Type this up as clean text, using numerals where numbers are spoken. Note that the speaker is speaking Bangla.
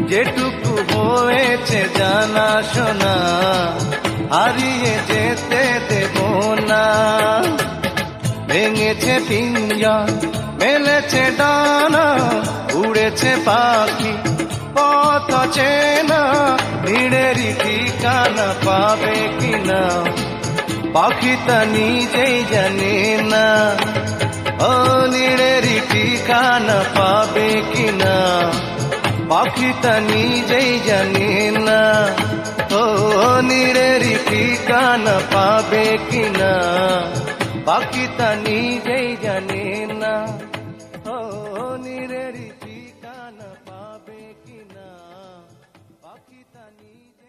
যেটুকু হয়েছে জানা শোনা হারিয়ে যেতে দেব না। ভেঙেছে পিঞ্জর, মেলেছে ডানা, উড়েছে পাখি পথ চেনা, ভিড়েরই ঠিকানা পাবে কিনা পাখি তা নিজেই জানে না। ও নিড়েরই ঠিকানা পাবে কিনা পাখি তা নিজেই জানে না। ও নিড়েরই ঠিকানা পাবে কিনা পাখি তা নিজেই জানে না। ও নিড়েরই ঠিকানা পাবে কিনা পাখি তা নিজেই